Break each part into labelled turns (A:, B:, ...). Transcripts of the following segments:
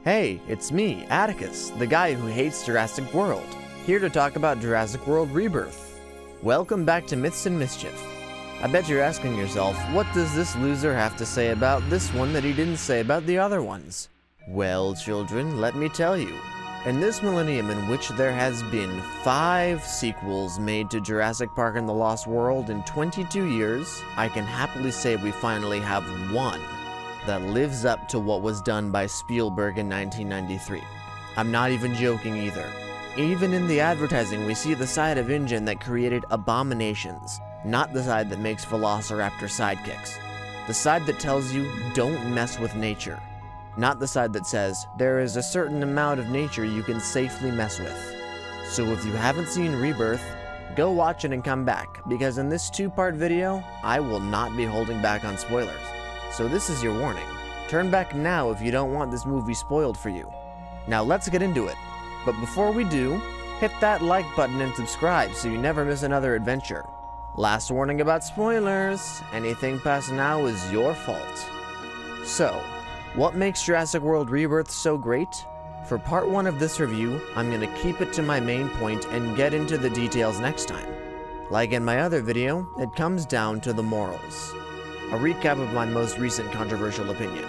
A: Hey, it's me, Atticus, the guy who hates Jurassic World, here to talk about Jurassic World Rebirth. Welcome back to Myths and Mischief. I bet you're asking yourself, what does this loser have to say about this one that he didn't say about the other ones? Well, children, let me tell you. In this millennium in which there has been 5 sequels made to Jurassic Park and the Lost World in 22 years, I can happily say we finally have one that lives up to what was done by Spielberg in 1993. I'm not even joking either. Even in the advertising, we see the side of InGen that created abominations, not the side that makes Velociraptor sidekicks. The side that tells you, don't mess with nature. Not the side that says, there is a certain amount of nature you can safely mess with. So if you haven't seen Rebirth, go watch it and come back, because in this 2-part video, I will not be holding back on spoilers. So this is your warning. Turn back now if you don't want this movie spoiled for you. Now let's get into it. But before we do, hit that like button and subscribe so you never miss another adventure. Last warning about spoilers. Anything past now is your fault. So, what makes Jurassic World Rebirth so great? For part 1 of this review, I'm going to keep it to my main point and get into the details next time. Like in my other video, it comes down to the morals. A recap of my most recent controversial opinion.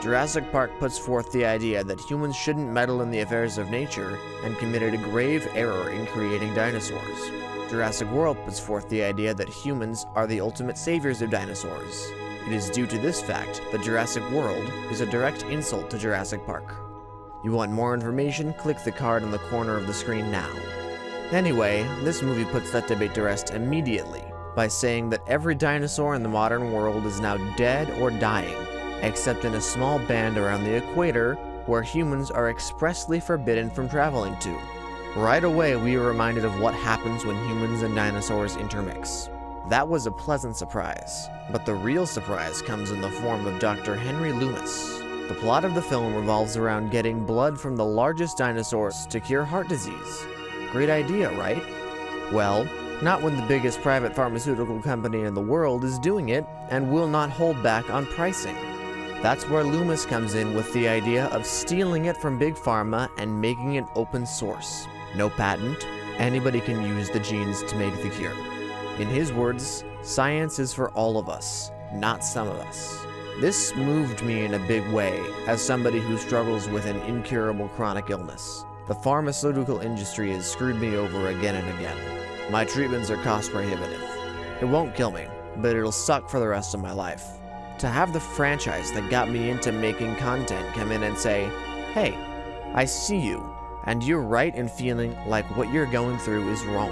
A: Jurassic Park puts forth the idea that humans shouldn't meddle in the affairs of nature and committed a grave error in creating dinosaurs. Jurassic World puts forth the idea that humans are the ultimate saviors of dinosaurs. It is due to this fact that Jurassic World is a direct insult to Jurassic Park. You want more information? Click the card in the corner of the screen now. Anyway, this movie puts that debate to rest immediately by saying that every dinosaur in the modern world is now dead or dying, except in a small band around the equator where humans are expressly forbidden from traveling to. Right away, we are reminded of what happens when humans and dinosaurs intermix. That was a pleasant surprise, but the real surprise comes in the form of Dr. Henry Lumis. The plot of the film revolves around getting blood from the largest dinosaurs to cure heart disease. Great idea, right? Well, not when the biggest private pharmaceutical company in the world is doing it and will not hold back on pricing. That's where Lumis comes in with the idea of stealing it from Big Pharma and making it open source. No patent, anybody can use the genes to make the cure. In his words, science is for all of us, not some of us. This moved me in a big way as somebody who struggles with an incurable chronic illness. The pharmaceutical industry has screwed me over again and again. My treatments are cost prohibitive. It won't kill me, but it'll suck for the rest of my life. To have the franchise that got me into making content come in and say, hey, I see you, and you're right in feeling like what you're going through is wrong,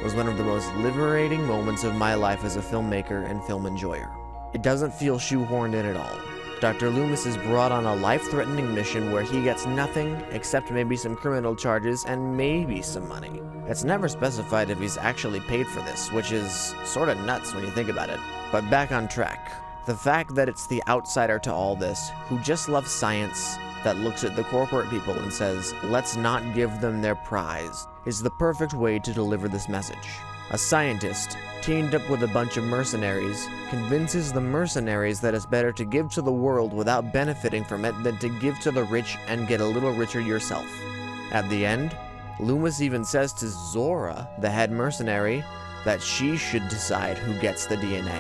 A: was one of the most liberating moments of my life as a filmmaker and film enjoyer. It doesn't feel shoehorned in at all. Dr. Lumis is brought on a life-threatening mission where he gets nothing except maybe some criminal charges and maybe some money. It's never specified if he's actually paid for this, which is sorta nuts when you think about it. But back on track. The fact that it's the outsider to all this, who just loves science, that looks at the corporate people and says, let's not give them their prize, is the perfect way to deliver this message. A scientist, teamed up with a bunch of mercenaries, convinces the mercenaries that it's better to give to the world without benefiting from it than to give to the rich and get a little richer yourself. At the end, Lumis even says to Zora, the head mercenary, that she should decide who gets the DNA.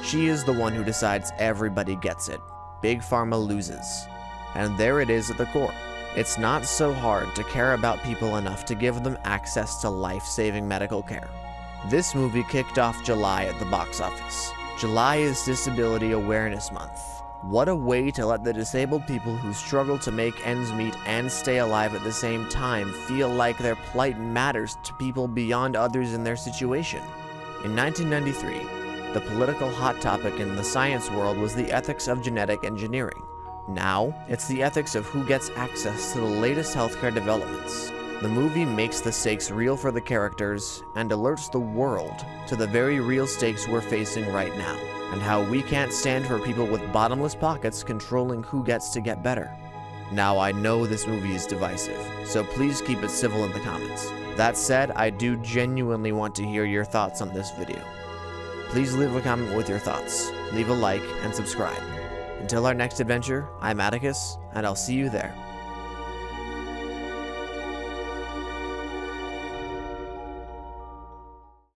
A: She is the one who decides everybody gets it. Big Pharma loses. And there it is at the core. It's not so hard to care about people enough to give them access to life-saving medical care. This movie kicked off July at the box office. July is Disability Awareness Month. What a way to let the disabled people who struggle to make ends meet and stay alive at the same time feel like their plight matters to people beyond others in their situation. In 1993, the political hot topic in the science world was the ethics of genetic engineering. Now, it's the ethics of who gets access to the latest healthcare developments. The movie makes the stakes real for the characters and alerts the world to the very real stakes we're facing right now, and how we can't stand for people with bottomless pockets controlling who gets to get better. Now, I know this movie is divisive, so please keep it civil in the comments. That said, I do genuinely want to hear your thoughts on this video. Please leave a comment with your thoughts, leave a like, and subscribe. Until our next adventure, I'm Atticus, and I'll see you there.